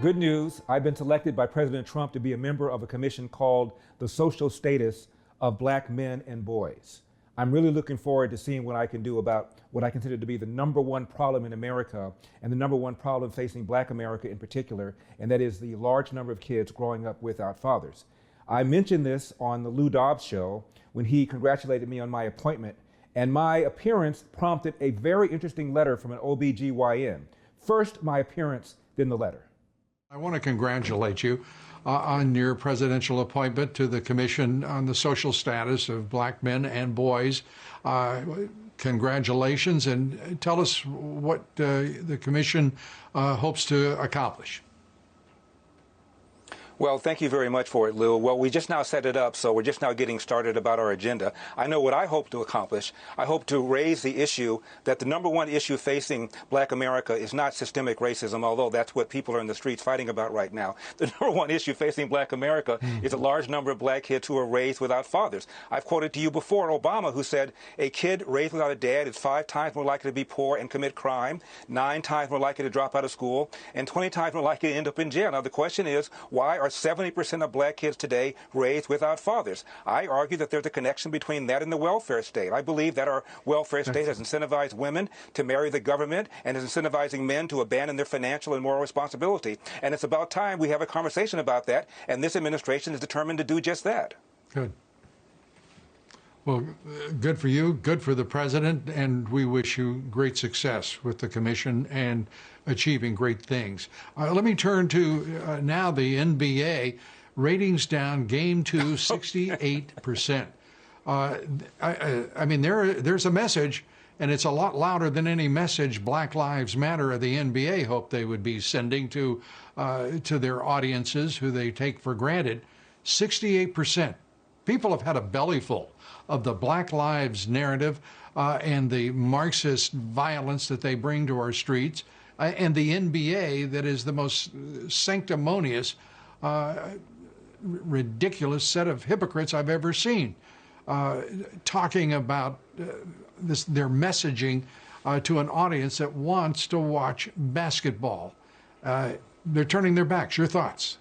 Good news, I've been selected by President Trump to be a member of a commission called the Social Status of Black Men and Boys. I'm really looking forward to seeing what I can do about what I consider to be the number one problem in America and the number one problem facing Black America in particular, and that is the large number of kids growing up without fathers. I mentioned this on the Lou Dobbs show when he congratulated me on my appointment, and my appearance prompted a very interesting letter from an OBGYN. First my appearance, then the letter. I want to congratulate you on your presidential appointment to the Commission on the Social Status of Black Men and Boys. Congratulations, and tell us what the Commission hopes to accomplish. Well, thank you very much for it, Lou. Well, we just now set it up, so we're just now getting started about our agenda. I know what I hope to accomplish. I hope to raise the issue that the number one issue facing Black America is not systemic racism, although that's what people are in the streets fighting about right now. The number one issue facing Black America is a large number of Black kids who are raised without fathers. I've quoted to you before Obama, who said a kid raised without a dad is 5 times more likely to be poor and commit crime, 9 times more likely to drop out of school, and 20 times more likely to end up in jail. Now, the question is, why are 70% of Black kids today raised without fathers? I argue that there's a connection between that and the welfare state. I believe that our welfare state has incentivized women to marry the government and is incentivizing men to abandon their financial and moral responsibility. And it's about time we have a conversation about that, and this administration is determined to do just that. Good. Well, good for you, good for the president, and we wish you great success with the commission and achieving great things. Let me turn to now the NBA. Ratings down, Game 2, 68%. I mean, there's a message, and it's a lot louder than any message Black Lives Matter or the NBA hoped they would be sending to their audiences, who they take for granted. 68%. People have had a bellyful of the Black Lives narrative and the Marxist violence that they bring to our streets, and the NBA that is the most sanctimonious, ridiculous set of hypocrites I've ever seen, talking about their messaging to an audience that wants to watch basketball. They're turning their backs. Your thoughts?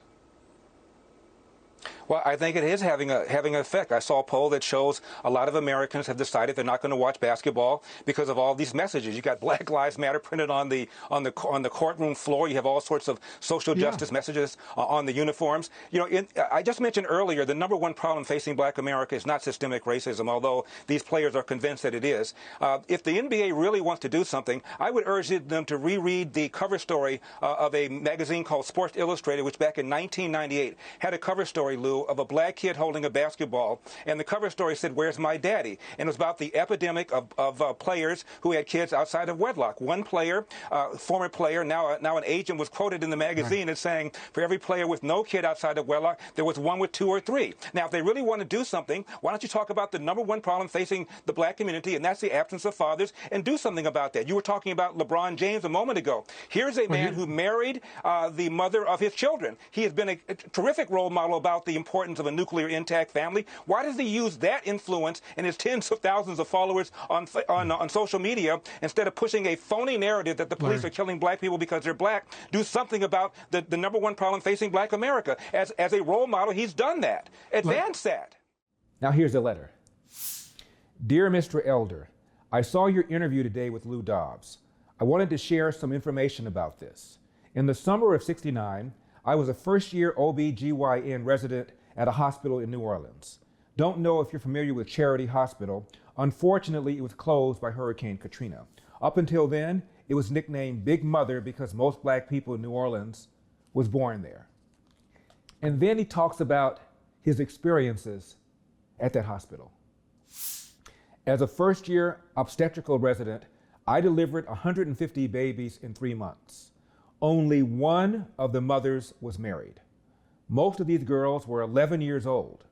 Well, I think it is having an effect. I saw a poll that shows a lot of Americans have decided they're not going to watch basketball because of all these messages. You got Black Lives Matter printed on the courtroom floor. You have all sorts of social justice messages on the uniforms. You know, I just mentioned earlier the number one problem facing Black America is not systemic racism, although these players are convinced that it is. If the NBA really wants to do something, I would urge them to reread the cover story of a magazine called Sports Illustrated, which back in 1998 had a cover story, Lou, of a Black kid holding a basketball, and the cover story said, "Where's my daddy?" And it was about the epidemic of players who had kids outside of wedlock. One player, former player, now an agent, was quoted in the magazine as saying, for every player with no kid outside of wedlock, there was one with 2 or 3. Now, if they really want to do something, why don't you talk about the number one problem facing the Black community, and that's the absence of fathers, and do something about that. You were talking about LeBron James a moment ago. Here's a man who married the mother of his children. He has been a terrific role model about the importance of a nuclear intact family. Why does he use that influence and his tens of thousands of followers on social media instead of pushing a phony narrative that the police are killing Black people because they're Black? Do something about the number one problem facing Black America. As a role model, he's done that. Advance that. Now here's the letter. Dear Mr. Elder, I saw your interview today with Lou Dobbs. I wanted to share some information about this. In the summer of '69, I was a first-year OB/GYN resident at a hospital in New Orleans. Don't know if you're familiar with Charity Hospital. Unfortunately, it was closed by Hurricane Katrina. Up until then, it was nicknamed Big Mother because most Black people in New Orleans was born there. And then he talks about his experiences at that hospital. As a first-year obstetrical resident, I delivered 150 babies in 3 months. Only one of the mothers was married. Most of these girls were 11 years old.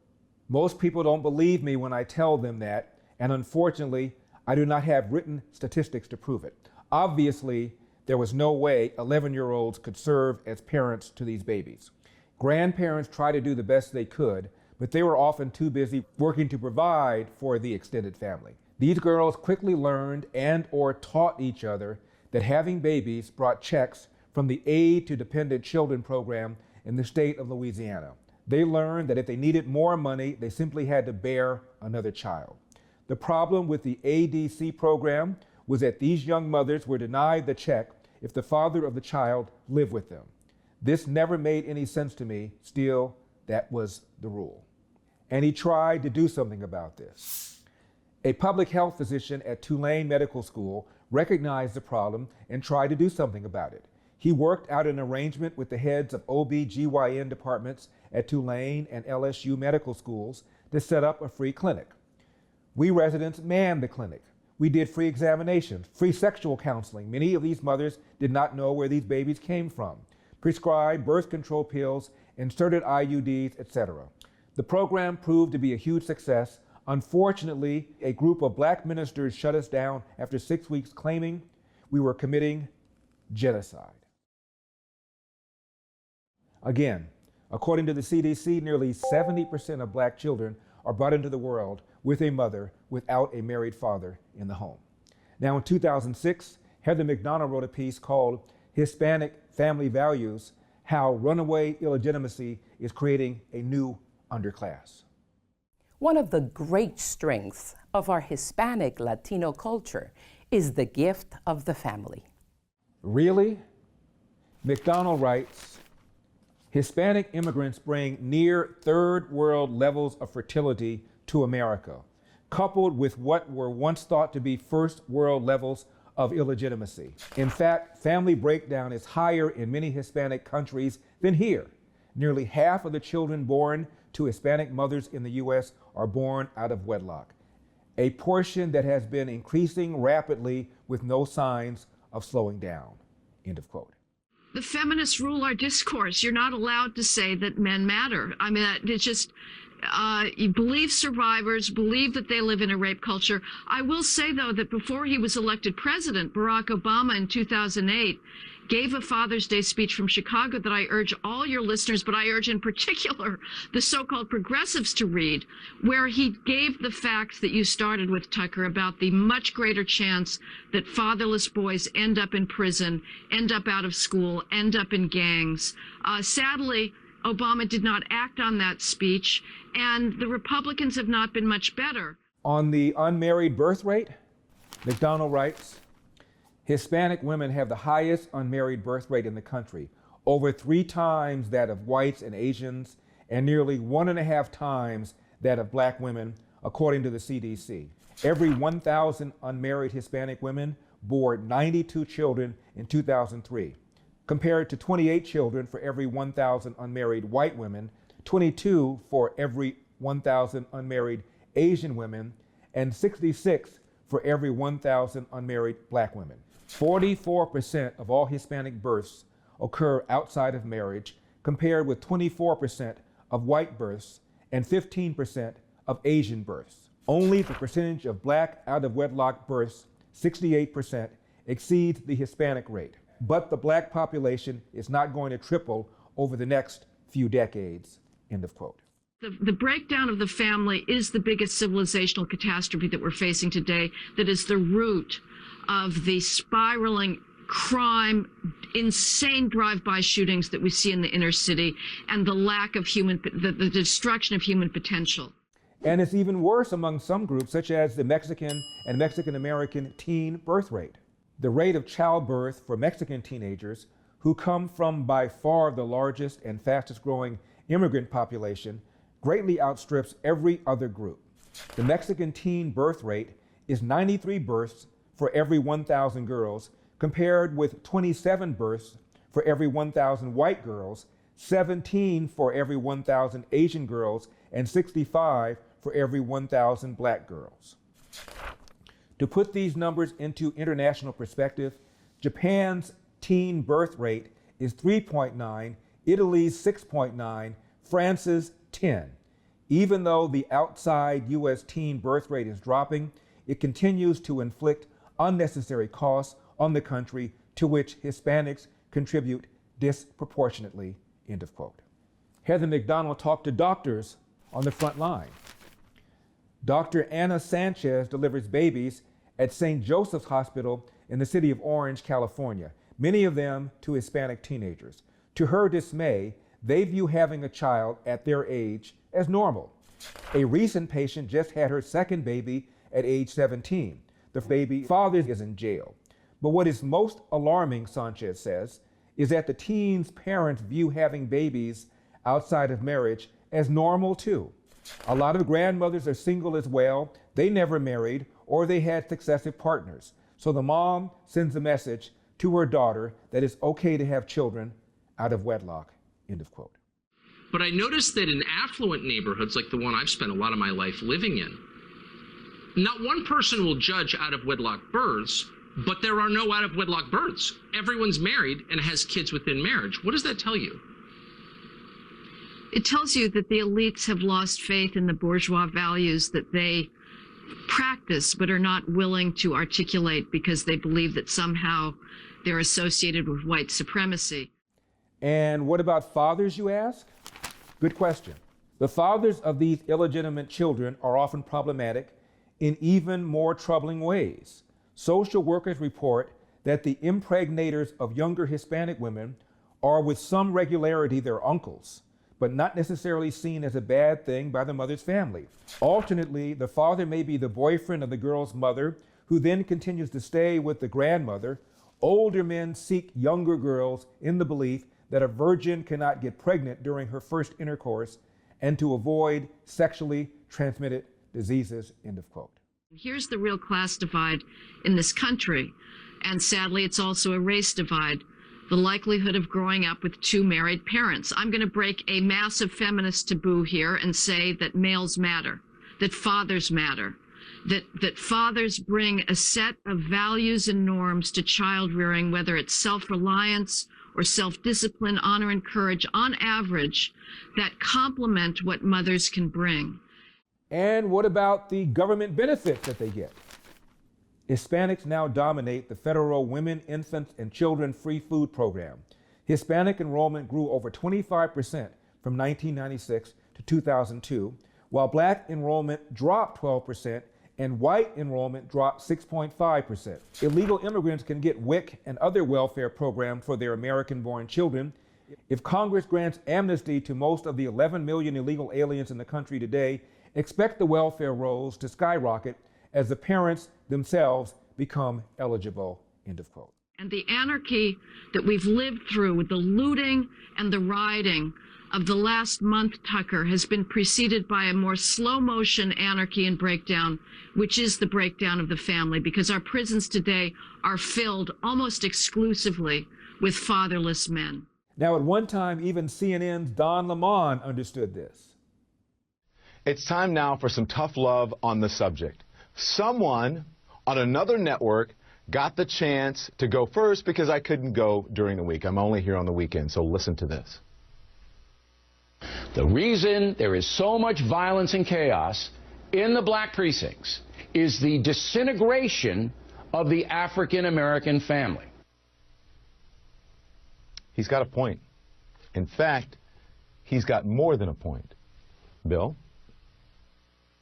Most people don't believe me when I tell them that, and unfortunately, I do not have written statistics to prove it. Obviously, there was no way 11-year-olds could serve as parents to these babies. Grandparents tried to do the best they could, but they were often too busy working to provide for the extended family. These girls quickly learned and/or taught each other that having babies brought checks from the Aid to Dependent Children program in the state of Louisiana. They learned that if they needed more money, they simply had to bear another child. The problem with the ADC program was that these young mothers were denied the check if the father of the child lived with them. This never made any sense to me. Still, that was the rule. And he tried to do something about this. A public health physician at Tulane Medical School recognized the problem and tried to do something about it. He worked out an arrangement with the heads of OB/GYN departments at Tulane and LSU medical schools to set up a free clinic. We residents manned the clinic. We did free examinations, free sexual counseling. Many of these mothers did not know where these babies came from. Prescribed birth control pills, inserted IUDs, etc. The program proved to be a huge success. Unfortunately, a group of black ministers shut us down after 6 weeks, claiming we were committing genocide. Again, according to the CDC, nearly 70% of black children are brought into the world with a mother without a married father in the home. Now, in 2006, Heather McDonald wrote a piece called Hispanic Family Values: How Runaway Illegitimacy is Creating a New Underclass. One of the great strengths of our Hispanic Latino culture is the gift of the family. Really? McDonald writes, Hispanic immigrants bring near third world levels of fertility to America, coupled with what were once thought to be first world levels of illegitimacy. In fact, family breakdown is higher in many Hispanic countries than here. Nearly half of the children born to Hispanic mothers in the U.S. are born out of wedlock, a portion that has been increasing rapidly with no signs of slowing down. End of quote. The feminists rule our discourse. You're not allowed to say that men matter. I mean, it's just, you believe survivors, believe that they live in a rape culture. I will say, though, that before he was elected president, Barack Obama in 2008 gave a Father's Day speech from Chicago that I urge all your listeners, but I urge in particular the so-called progressives to read, where he gave the facts that you started with, Tucker, about the much greater chance that fatherless boys end up in prison, end up out of school, end up in gangs. Sadly, Obama did not act on that speech, and the Republicans have not been much better. On the unmarried birth rate, McDonald writes, Hispanic women have the highest unmarried birth rate in the country, over 3 times that of whites and Asians, and nearly 1.5 times that of black women, according to the CDC. Every 1,000 unmarried Hispanic women bore 92 children in 2003, compared to 28 children for every 1,000 unmarried white women, 22 for every 1,000 unmarried Asian women, and 66 for every 1,000 unmarried black women. 44% of all Hispanic births occur outside of marriage, compared with 24% of white births and 15% of Asian births. Only the percentage of black out-of-wedlock births, 68%, exceeds the Hispanic rate. But the black population is not going to triple over the next few decades, end of quote. The breakdown of the family is the biggest civilizational catastrophe that we're facing today, that is the root of the spiraling crime, insane drive-by shootings that we see in the inner city, and the lack of the destruction of human potential. And it's even worse among some groups, such as the Mexican and Mexican-American teen birth rate. The rate of childbirth for Mexican teenagers, who come from by far the largest and fastest growing immigrant population, greatly outstrips every other group. The Mexican teen birth rate is 93 births for every 1,000 girls, compared with 27 births for every 1,000 white girls, 17 for every 1,000 Asian girls, and 65 for every 1,000 black girls. To put these numbers into international perspective, Japan's teen birth rate is 3.9, Italy's 6.9, France's 10. Even though the outside U.S. teen birth rate is dropping, it continues to inflict unnecessary costs on the country, to which Hispanics contribute disproportionately, end of quote. Heather McDonald talked to doctors on the front line. Dr. Anna Sanchez delivers babies at St. Joseph's Hospital in the city of Orange, California. many of them to Hispanic teenagers. To her dismay, they view having a child at their age as normal. A recent patient just had her second baby at age 17. The baby father is in jail. But what is most alarming, Sanchez says, is that the teen's parents view having babies outside of marriage as normal too. A lot of grandmothers are single as well. They never married or they had successive partners. So the mom sends a message to her daughter that it's okay to have children out of wedlock, end of quote. But I noticed that in affluent neighborhoods like the one I've spent a lot of my life living in, not one person will judge out of wedlock births, but there are no out of wedlock births. Everyone's married and has kids within marriage. What does that tell you? It tells you that the elites have lost faith in the bourgeois values that they practice but are not willing to articulate because they believe that somehow they're associated with white supremacy. And what about fathers, you ask? Good question. The fathers of these illegitimate children are often problematic in even more troubling ways. Social workers report that the impregnators of younger Hispanic women are with some regularity their uncles, but not necessarily seen as a bad thing by the mother's family. Alternately, the father may be the boyfriend of the girl's mother, who then continues to stay with the grandmother. Older men seek younger girls in the belief that a virgin cannot get pregnant during her first intercourse and to avoid sexually transmitted diseases, end of quote. Here's the real class divide in this country, and sadly it's also a race divide. The likelihood of growing up with two married parents. I'm going to break a massive feminist taboo here and say that males matter, that fathers matter, that fathers bring a set of values and norms to child rearing, whether it's self-reliance or self-discipline, honor and courage, on average, that complement what mothers can bring. And what about the government benefits that they get? Hispanics now dominate the federal Women, Infants, and Children Free Food Program. Hispanic enrollment grew over 25% from 1996 to 2002, while Black enrollment dropped 12% and white enrollment dropped 6.5%. Illegal immigrants can get WIC and other welfare programs for their American-born children. If Congress grants amnesty to most of the 11 million illegal aliens in the country today, expect the welfare rolls to skyrocket as the parents themselves become eligible, end of quote. And the anarchy that we've lived through with the looting and the rioting of the last month, Tucker, has been preceded by a more slow motion anarchy and breakdown, which is the breakdown of the family, because our prisons today are filled almost exclusively with fatherless men. Now, at one time, even CNN's Don Lemon understood this. It's time now for some tough love on the subject. Someone on another network got the chance to go first because I couldn't go during the week. I'm only here on the weekend, so listen to this. The reason there is so much violence and chaos in the black precincts is the disintegration of the African American family. He's got a point. In fact, he's got more than a point. Bill?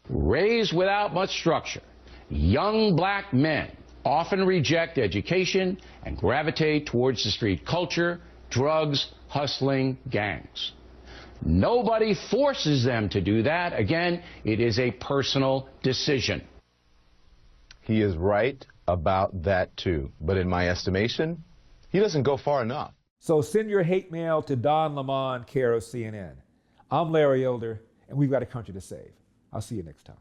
Raised without much structure, young black men often reject education and gravitate towards the street culture, drugs, hustling, gangs. Nobody forces them to do that. Again, it is a personal decision. He is right about that too. But in my estimation, he doesn't go far enough. So send your hate mail to Don Lemon, care of CNN. I'm Larry Elder, and we've got a country to save. I'll see you next time.